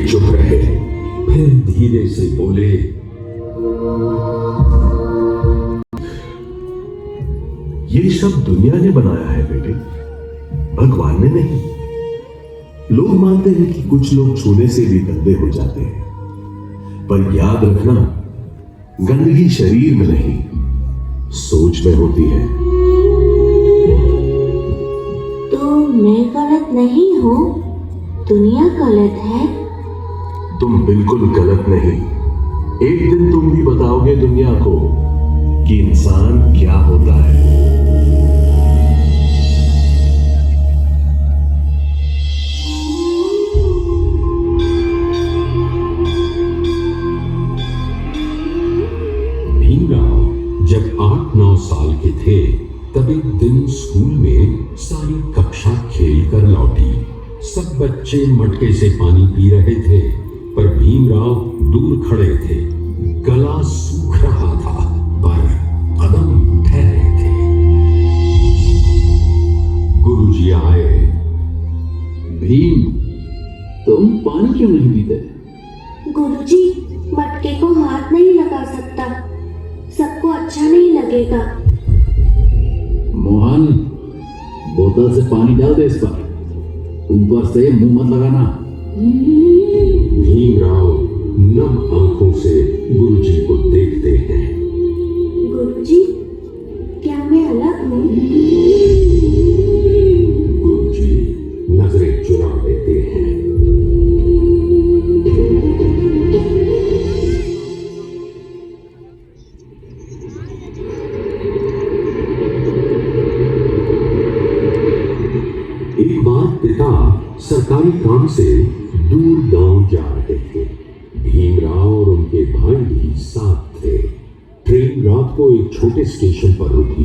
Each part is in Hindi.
चुप रहे, फिर धीरे से बोले, ये सब दुनिया ने बनाया है बेटे, भगवान ने नहीं। लोग मानते हैं कि कुछ लोग छूने से भी गंदे हो जाते हैं, पर याद रखना, गंदगी शरीर में नहीं, सोच में होती है। तो मैं गलत नहीं हूँ, दुनिया गलत है। तुम बिल्कुल गलत नहीं। एक दिन तुम भी बताओगे दुनिया को कि इंसान क्या होता है। भीमराव जब 8-9 साल के थे, तब एक दिन स्कूल में सारी कक्षा खेल कर लौटी। सब बच्चे मटके से पानी पी रहे थे, पर भीमराव दूर खड़े थे। गला सूख रहा था, पर कदम ठहरे थे। गुरुजी आए। भीम, तुम पानी क्यों नहीं पीते? गुरुजी, मटके को हाथ नहीं लगा सकता, सबको अच्छा नहीं लगेगा। मोहन, बोतल से पानी डाल दे इस पर, ऊपर से मुंह मत लगाना। भीमराव नम आंखों से गुरुजी को देखते हैं। गुरुजी, क्या मैं अलग हूँ? गुरुजी नजरें चुरा लेते हैं। एक बार पिता सरकारी काम से दूर गांव जा रहे थे। भीमराव और उनके भाई भी साथ थे। ट्रेन रात को एक छोटे स्टेशन पर रुकी।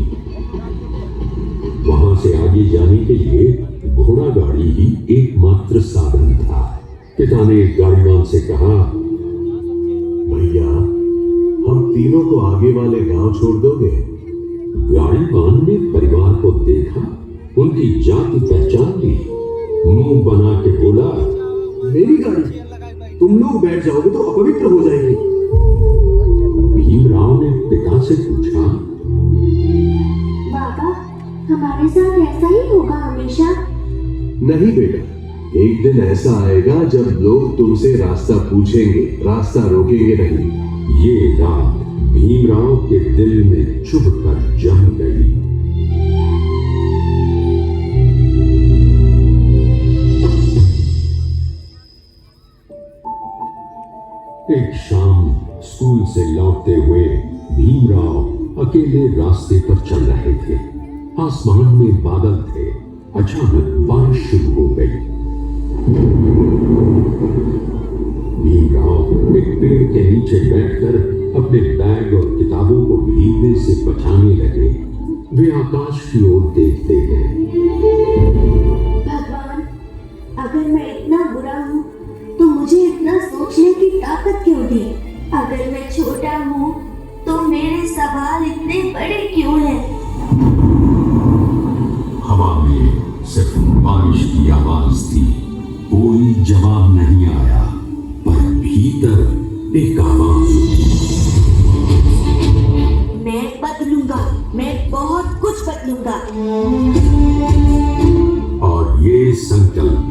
वहां से आगे जाने के लिए घोड़ा गाड़ी ही एकमात्र साधन था। पिता ने गाड़ीवान से कहा, भैया, हम तीनों को आगे वाले गांव छोड़ दोगे? गाड़ीवान ने परिवार को देखा, उनकी जाति पहचान ली, मुंह बना के बोला, मेरी गाड़ी, तुम लोग बैठ जाओगे तो अपवित्र हो जाएंगे। भीमराव ने पिता से पूछा, बाबा, हमारे साथ ऐसा ही होगा हमेशा? नहीं बेटा, एक दिन ऐसा आएगा जब लोग तुमसे रास्ता पूछेंगे, रास्ता रोकेंगे नहीं। ये रात भीमराव के दिल में चुभकर जम गई। एक शाम स्कूल से लौटते हुए भीमराव अकेले रास्ते पर चल रहे थे। आसमान में बादल थे। अचानक बारिश शुरू हो गई। भीमराव एक पेड़ के नीचे बैठकर अपने बैग और किताबों को भीगने से बचाने लगे। वे आकाश की ओर देखते हैं। भगवान, अगर मैं इतना बुरा हूँ तो मुझे इतना सोचने की ताकत क्यों दी? अगर मैं छोटा हूँ तो मेरे सवाल इतने बड़े क्यों हैं? हवा में सिर्फ बारिश की आवाज थी। कोई जवाब नहीं आया, पर भीतर एक आवाज उठी। मैं बदलूंगा, मैं बहुत कुछ बदलूंगा। और ये संकल्प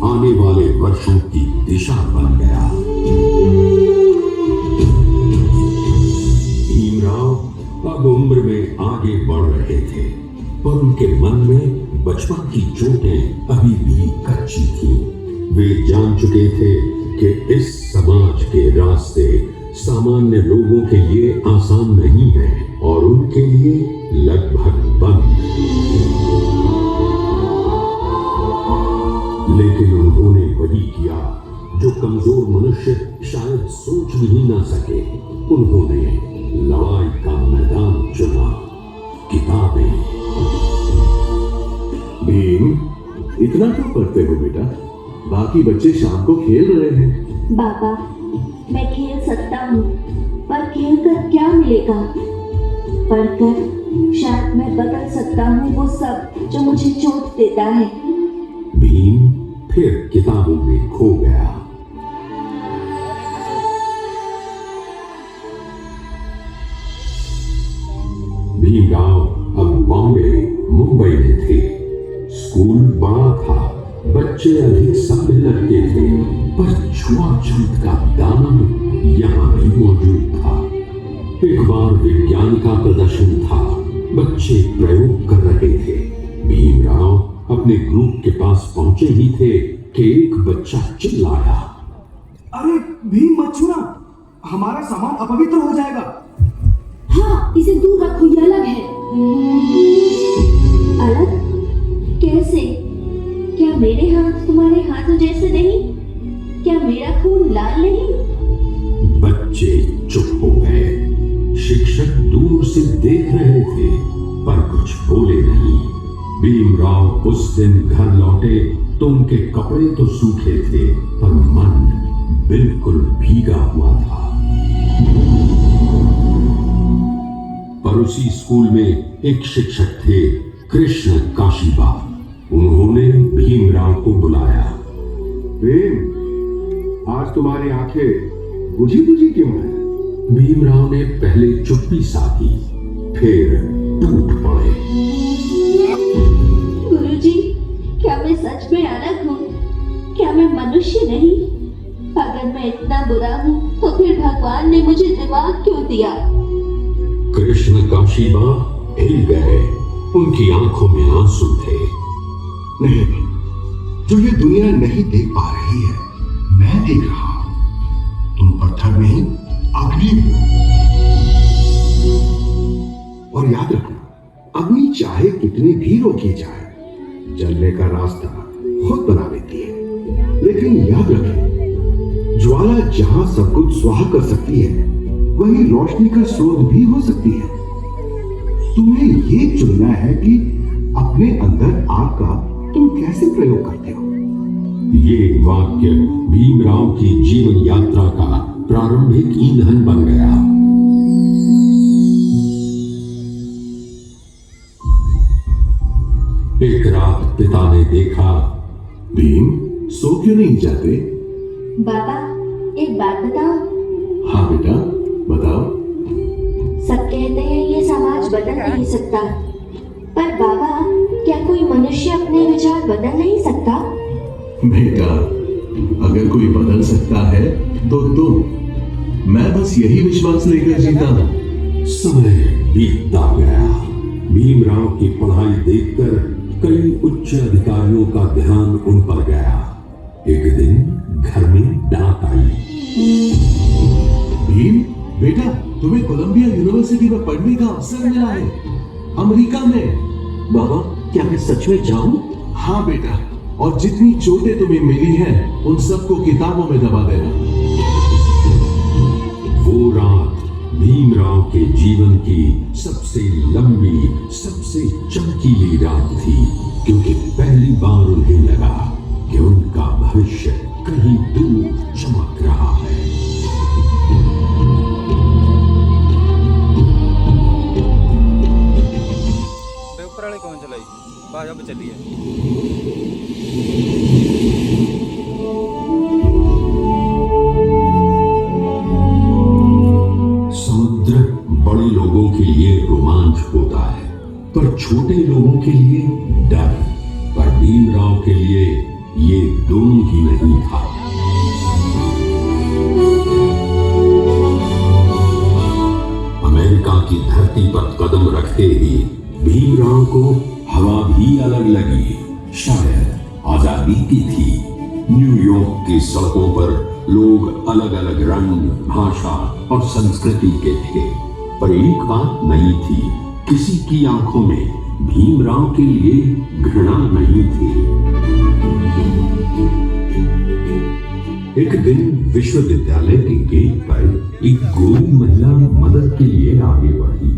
आने वाले वर्षों की दिशा बन गया। भीमराव अब उम्र में आगे बढ़ रहे थे, पर उनके मन में बचपन की चोटें अभी भी कच्ची थीं। वे जान चुके थे कि इस समाज के रास्ते सामान्य लोगों के लिए आसान नहीं है और उनके लिए लगभग बंद। लेकिन उन्होंने वही किया जो कमजोर मनुष्य शायद सोच भी ना सके। उन्होंने लड़ाई का मैदान चुना, किताबें। भीम, इतना क्यों पढ़ते हो बेटा? बाकी बच्चे शाम को खेल रहे हैं। बाबा, मैं खेल सकता हूँ, पर खेल कर क्या मिलेगा? पढ़कर शायद मैं बदल सकता हूँ वो सब जो मुझे चोट देता है। भीम फिर किताबों में खो गया। बड़ा था, बच्चे अधिक सभ्य लगते थे, पर छुआछूत का दामन यहाँ भी मौजूद था। एक बार विज्ञान का प्रदर्शन था, बच्चे प्रयोग कर रहे थे। भीमराव अपने ग्रुप के पास पहुंचे ही थे कि एक बच्चा चिल्लाया, अरे भीम मत छूना, हमारा सामान अपवित्र हो जाएगा। हाँ, इसे दूर रखो, ये अलग है। अलग? कैसे? क्या मेरे हाथ तुम्हारे हाथों जैसे नहीं? क्या मेरा खून लाल नहीं? बच्चे चुप हो गए। शिक्षक दूर से देख रहे थे, पर कुछ बोले नहीं। भीमराव उस दिन घर लौटे तो उनके कपड़े तो सूखे थे, पर मन बिल्कुल भीगा हुआ था। पर उसी स्कूल में एक शिक्षक थे, कृष्ण काशीबा। उन्होंने भीमराव को बुलाया। भीम, आज तुम्हारी आंखें बुझी बुझी क्यों है? भीमराव ने पहले चुप्पी साधी, फिर टूट पड़े। गुरुजी, क्या मैं सच में अलग हूँ? क्या मैं मनुष्य नहीं? अगर मैं इतना बुरा हूँ तो फिर भगवान ने मुझे दिमाग क्यों दिया? कृष्ण काशीबा हिल गए, उनकी आंखों में आंसू थे। नहीं, जो ये दुनिया नहीं देख पा रही है, मैं देख रहा हूं। तुम पत्थर नहीं, अग्नि हो। और याद रखना, अग्नि चाहे कितनी भी रोकी जाए, जलने का रास्ता खुद बना लेती है। लेकिन याद रखें, ज्वाला जहां सब कुछ स्वाहा कर सकती है, वही रोशनी का स्रोत भी हो सकती है। तुम्हें ये चुनना है कि अपने अंदर आग का तुम कैसे प्रयोग करते हो। ये वाक्य भीमराव की जीवन यात्रा का प्रारंभिक ईंधन बन गया। एक रात पिता ने देखा, भीम, सो क्यों नहीं जाते? बाबा, एक बात बताओ। हाँ बेटा, बताओ। सब कहते हैं ये समाज बदल नहीं सकता, पर बाबा, क्या कोई मनुष्य अपने विचार बदल नहीं सकता? बेटा, अगर कोई बदल सकता है तो तुम। मैं बस यही विश्वास लेकर जीता हूं। समय बीतता गया। भीमराव की पढ़ाई देखकर कई उच्च अधिकारियों का ध्यान उन पर गया। एक दिन घर में डाक आई। भीम, बेटा, तुम्हें कोलंबिया यूनिवर्सिटी में पढ़ने का अवसर मिला है, अमेरिका में। बाबा, क्या मैं सच में जाऊं? हाँ बेटा, और जितनी चोटें तुम्हें मिली हैं, उन सबको किताबों में दबा देना। वो रात भीमराव के जीवन की सबसे लंबी, सबसे चमकीली रात थी, क्योंकि पहली बार उन्हें लगा कि उनका भविष्य कहीं दूर चमक रहा है। कौन चलाई? बाज अब चलिए। समुद्र बड़े लोगों के लिए रोमांच होता है, पर छोटे लोगों के लिए डर। पर भीमराव के लिए ये दोनों ही नहीं था। अमेरिका की धरती पर कदम रखते ही भीमराव को हवा भी अलग लगी। शायद आजादी की थी। न्यूयॉर्क की सड़कों पर लोग अलग अलग रंग, भाषा और संस्कृति के थे, पर एक बात नहीं थी, किसी की आंखों में भीमराव के लिए घृणा नहीं थी। एक दिन विश्वविद्यालय के गेट पर एक गोरी महिला मदद के लिए आगे बढ़ी।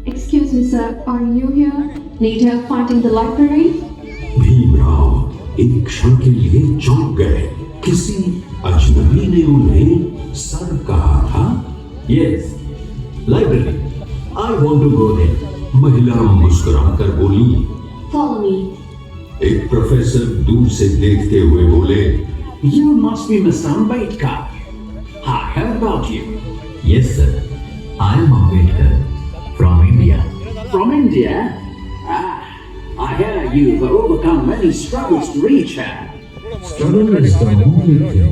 Excuse me, sir. Are you here? Need help finding the library? Bhimrao एक क्षण के लिए चौंक गए। किसी अजनबी ने उन्हें सर कहा था। Yes, library. I want to go there. महिला मुस्कुराकर बोली। Follow me. एक प्रोफेसर दूर से देखते हुए बोले, You must be Mr. Ambedkar. I heard about you. Yes, sir. I am Ambedkar from India. From India? I hear you've overcome many struggles to reach her. Struggle is the only thing